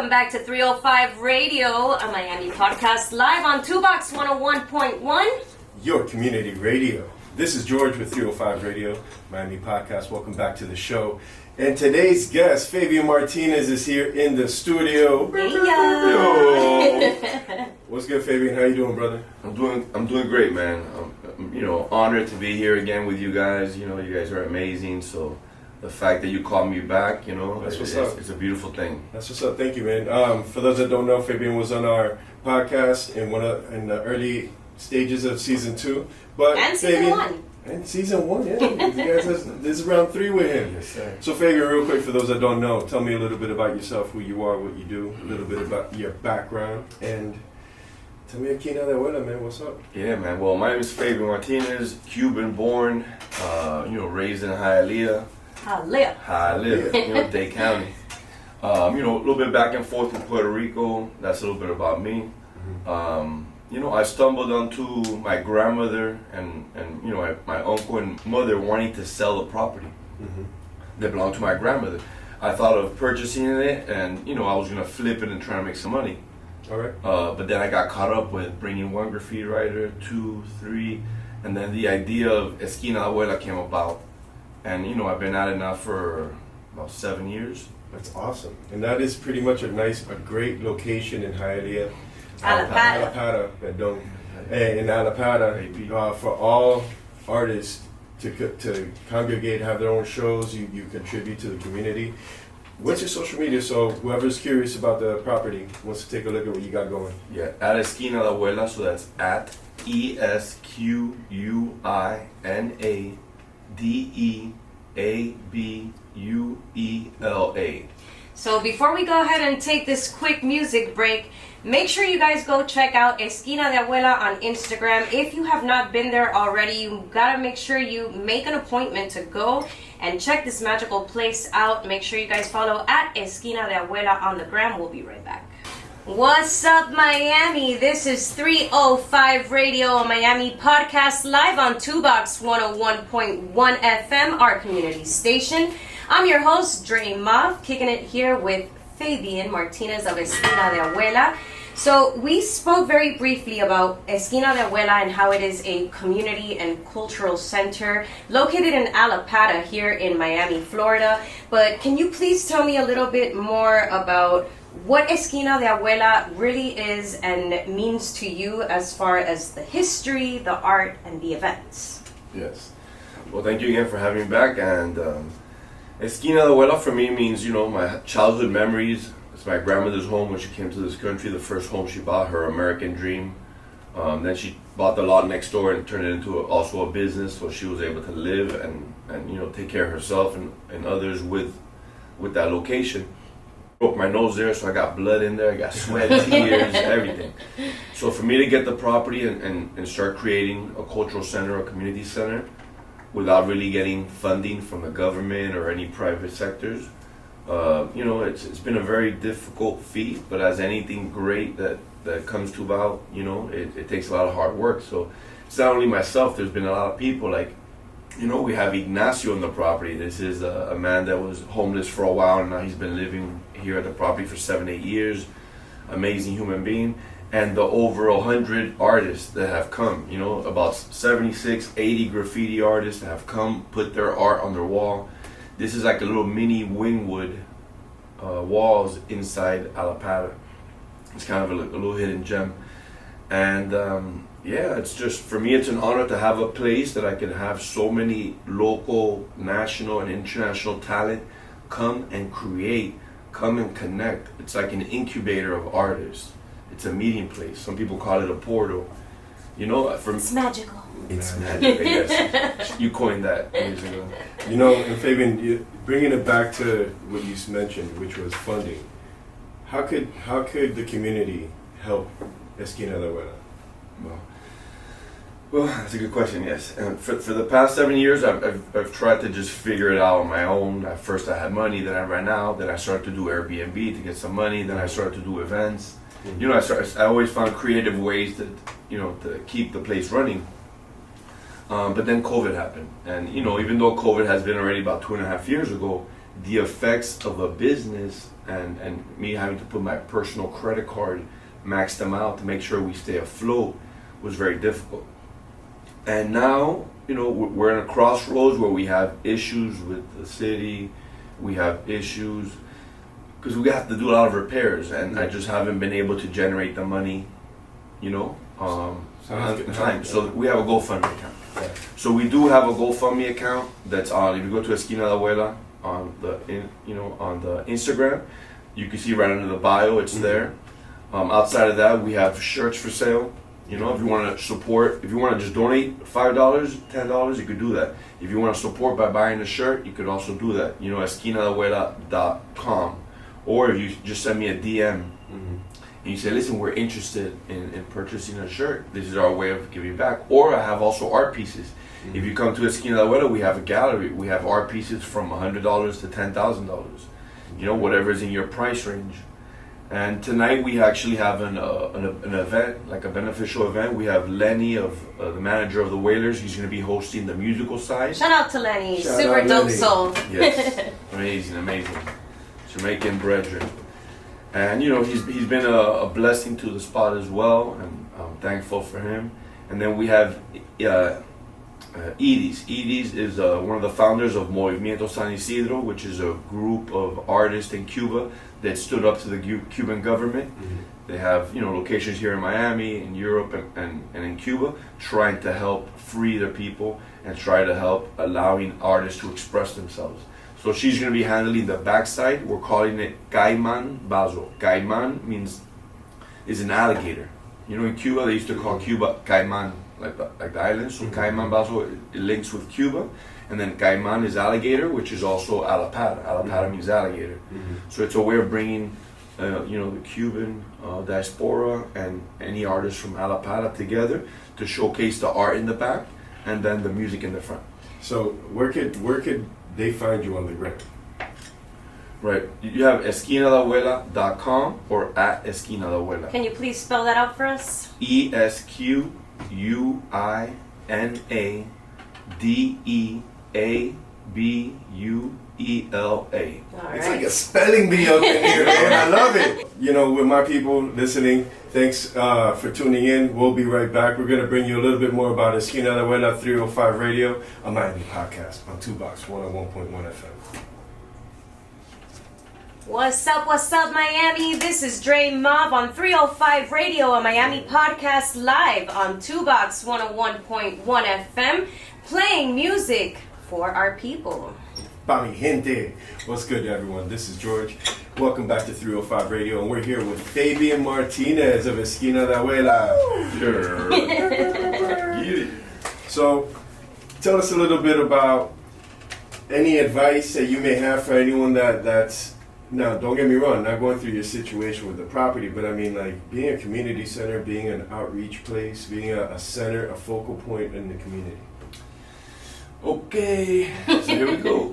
Welcome back to 305 Radio, a Miami podcast live on 2Box 101.1. Your community radio. This is George with 305 Radio, Miami podcast. Welcome back to the show. And today's guest, Fabian Martinez, is here in the studio. Hey, What's good, Fabian? How you doing, brother? I'm doing great, man. I'm honored to be here again with you guys. You guys are amazing. So the fact that you called me back, That's what's up. It's a beautiful thing. That's what's up. Thank you, man. For those that don't know, Fabian was on our podcast in the early stages of season 2, and season 1. And season 1, yeah. You guys, this is round 3 with him. Yes, sir. So, Fabian, real quick, for those that don't know, tell me a little bit about yourself, who you are, what you do, a little bit about your background, and tell me aquí nada abuela, man. What's up? Yeah, man. Well, my name is Fabian Martinez, Cuban born, raised in Hialeah. Hialeah, Dade County. A little bit back and forth with Puerto Rico. That's a little bit about me. I stumbled onto my grandmother and my uncle and mother wanting to sell the property that belonged to my grandmother. I thought of purchasing it, and I was gonna flip it and try to make some money. All right. But then I got caught up with bringing one graffiti writer, 2, 3, and then the idea of Esquina Abuela came about. And I've been at it now for about 7 years. That's awesome. And that is pretty much a great location in Hialeah. Alapata. Perdón. In Alapata, for all artists to congregate, have their own shows, you contribute to the community. What's your social media? So whoever's curious about the property wants to take a look at what you got going. Yeah, at Esquina La Abuela, so that's at ESQUINADEABUELA. So before we go ahead and take this quick music break, make sure you guys go check out Esquina de Abuela on Instagram. If you have not been there already, you gotta make sure you make an appointment to go and check this magical place out. Make sure you guys follow at Esquina de Abuela on the gram. We'll be right back. What's up, Miami? This is 305 Radio, a Miami podcast live on 2Box 101.1 FM, our community station. I'm your host, Dre Mav, kicking it here with Fabian Martinez of Esquina de Abuela. So we spoke very briefly about Esquina de Abuela and how it is a community and cultural center located in Alapata here in Miami, Florida. But can you please tell me a little bit more about what Esquina de Abuela really is and means to you as far as the history, the art, and the events? Yes. Well, thank you again for having me back. And Esquina de Abuela for me means, my childhood memories. It's my grandmother's home when she came to this country, the first home she bought, her American dream. Then she bought the lot next door and turned it into also a business, so she was able to live and take care of herself and others with that location. Broke my nose there, so I got blood in there, I got sweat, tears, everything. So for me to get the property and start creating a cultural center, a community center, without really getting funding from the government or any private sectors, it's been a very difficult feat. But as anything great that comes to about, it takes a lot of hard work. So it's not only myself. There's been a lot of people we have Ignacio on the property. This is a man that was homeless for a while, and now he's been living here at the property for 7-8 years. Amazing human being. And the over 100 artists that have come, about 76, 80 graffiti artists that have come, put their art on their wall. This is like a little mini Wingwood walls inside Alapata. It's kind of a little hidden gem. And it's just, for me, it's an honor to have a place that I can have so many local, national, and international talent come and create, come and connect. It's like an incubator of artists. It's a meeting place. Some people call it a portal. It's magical. It's magical, yes. You coined that years ago. And Fabian, bringing it back to what you mentioned, which was funding. How could the community help Esquina de Abuela? Well, that's a good question. Yes, and for the past 7 years, I've tried to just figure it out on my own. At first, I had money, then I ran out. Then I started to do Airbnb to get some money. Then I started to do events. I always found creative ways to keep the place running. But then COVID happened, and even though COVID has been already about 2.5 years ago, the effects of a business and me having to put my personal credit card, max them out to make sure we stay afloat was very difficult. And now, we're in a crossroads where we have issues with the city, we have issues because we have to do a lot of repairs, and I just haven't been able to generate the money, on time. So we have a GoFundMe account. Yeah. So we do have a GoFundMe account that's on. If you go to Esquina de Abuela on the Instagram, you can see right under the bio, it's there. Outside of that, we have shirts for sale. If you want to support, if you want to just donate $5, $10, you could do that. If you want to support by buying a shirt, you could also do that. esquinadeabuela.com. Or if you just send me a DM and you say, listen, we're interested in purchasing a shirt. This is our way of giving back. Or I have also art pieces. If you come to Esquina de Abuela, we have a gallery. We have art pieces from $100 to $10,000. Whatever is in your price range. And tonight we actually have an event, like a beneficial event. We have Lenny, of the manager of the Whalers. He's going to be hosting the musical side. Shout out to Lenny, Shout super out dope Lenny. soul. Yes, amazing. Jamaican brethren. And he's been a blessing to the spot as well, and I'm thankful for him. And then we have Edis. Edis is one of the founders of Movimiento San Isidro, which is a group of artists in Cuba that stood up to the Cuban government. They have locations here in Miami, in Europe, and in Cuba, trying to help free the people and try to help allowing artists to express themselves. So she's going to be handling the backside. We're calling it Caiman Bazo. Caiman is an alligator. In Cuba they used to call Cuba Caiman, like the island. So Caiman Bazo, it links with Cuba. And then Caiman is alligator, which is also alapata. Alapata means alligator. So it's a way of bringing, the Cuban diaspora and any artists from Alapata together to showcase the art in the back and then the music in the front. So where could they find you on the ground? Right. You have esquinadeabuela.com or at Esquina de Abuela. Can you please spell that out for us? All ESQUINADEABUELA. It's like a spelling bee up in here, man. I love it. With my people listening, thanks for tuning in. We'll be right back. We're going to bring you a little bit more about Esquina de Abuela 305 Radio, a Miami podcast on 2Box 101.1 FM. What's up, Miami? This is Dre Mob on 305 Radio, a Miami podcast live on 2Box 101.1 FM, playing music for our people. Pa mi gente. What's good, everyone? This is George. Welcome back to 305 Radio, and we're here with Fabian Martinez of Esquina de Abuela. So, tell us a little bit about any advice that you may have for anyone that's... Now, don't get me wrong, not going through your situation with the property, but I mean, like, being a community center, being an outreach place, being a center, a focal point in the community. Okay, so here we go.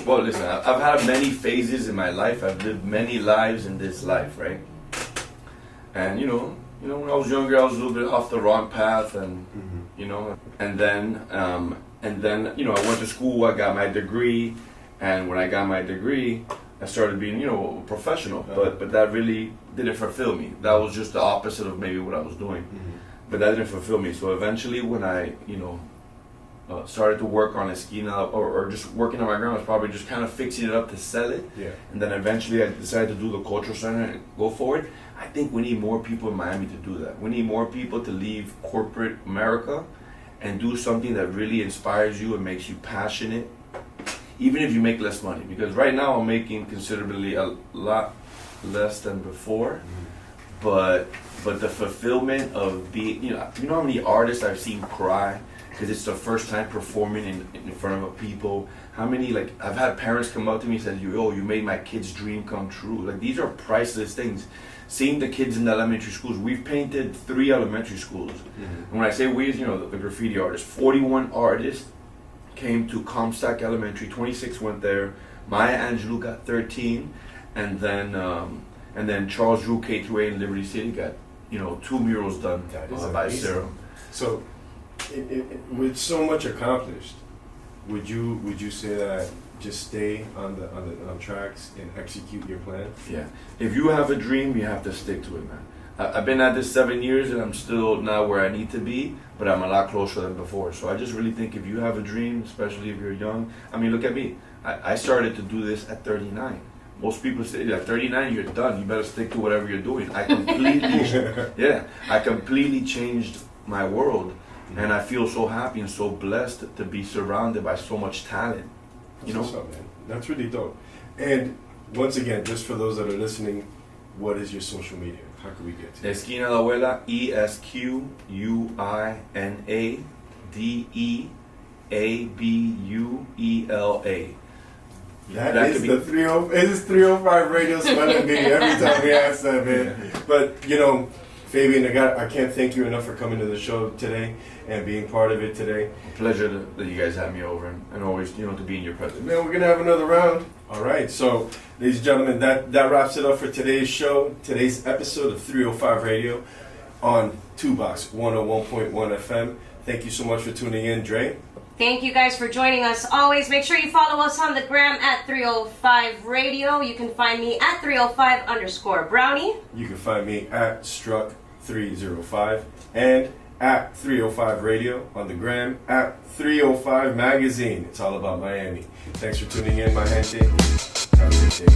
Well, listen, I've had many phases in my life. I've lived many lives in this life, right? And when I was younger, I was a little bit off the wrong path, and and then I went to school. I got my degree, and when I got my degree, I started being, a professional, but that really didn't fulfill me. That was just the opposite of maybe what I was doing, but that didn't fulfill me. So eventually, when I, started to work on Esquina or just working on my ground, I was probably just kind of fixing it up to sell it. Yeah. And then eventually, I decided to do the cultural center and go forward. I think we need more people in Miami to do that. We need more people to leave corporate America and do something that really inspires you and makes you passionate. Even if you make less money, because right now I'm making considerably a lot less than before, but the fulfillment of being, you know how many artists I've seen cry because it's the first time performing in front of people. How many, I've had parents come up to me and said, you made my kid's dream come true. These are priceless things. Seeing the kids in the elementary schools, we've painted 3 elementary schools. And when I say we, the graffiti artists, 41 artists came to Comstock Elementary, 26 went there. Maya Angelou got 13, and then Charles Drew K-8 in Liberty City got 2 murals done by Sarah. So, with so much accomplished, would you say that just stay on tracks and execute your plan. Yeah. If you have a dream, you have to stick to it, man. I've been at this 7 years and I'm still not where I need to be, but I'm a lot closer than before. So I just really think if you have a dream, especially if you're young, I mean, look at me. I started to do this at 39. Most people say at 39 you're done. You better stick to whatever you're doing. I completely changed my world, and I feel so happy and so blessed to be surrounded by so much talent. You know, What's up, man? That's really dope. And once again, just for those that are listening, what is your social media? How can we get to you? Esquina de Abuela, ESQUINADEABUELA. That is the 30. It is 305 radio spelling bee every time we ask that, man. But you know, Fabian, I can't thank you enough for coming to the show today and being part of it today. Pleasure that you guys had me over and always, to be in your presence. Man, we're gonna have another round. All right, so ladies and gentlemen, that wraps it up for today's show. Today's episode of 305 Radio on 2Box 101.1 FM. Thank you so much for tuning in, Dre. Thank you guys for joining us. Always make sure you follow us on the gram at 305 Radio. You can find me at 305_Brownie. You can find me at Struck305 and at 305 Radio on the gram, at 305 Magazine. It's all about Miami. Thanks for tuning in, my gente. Have a good day.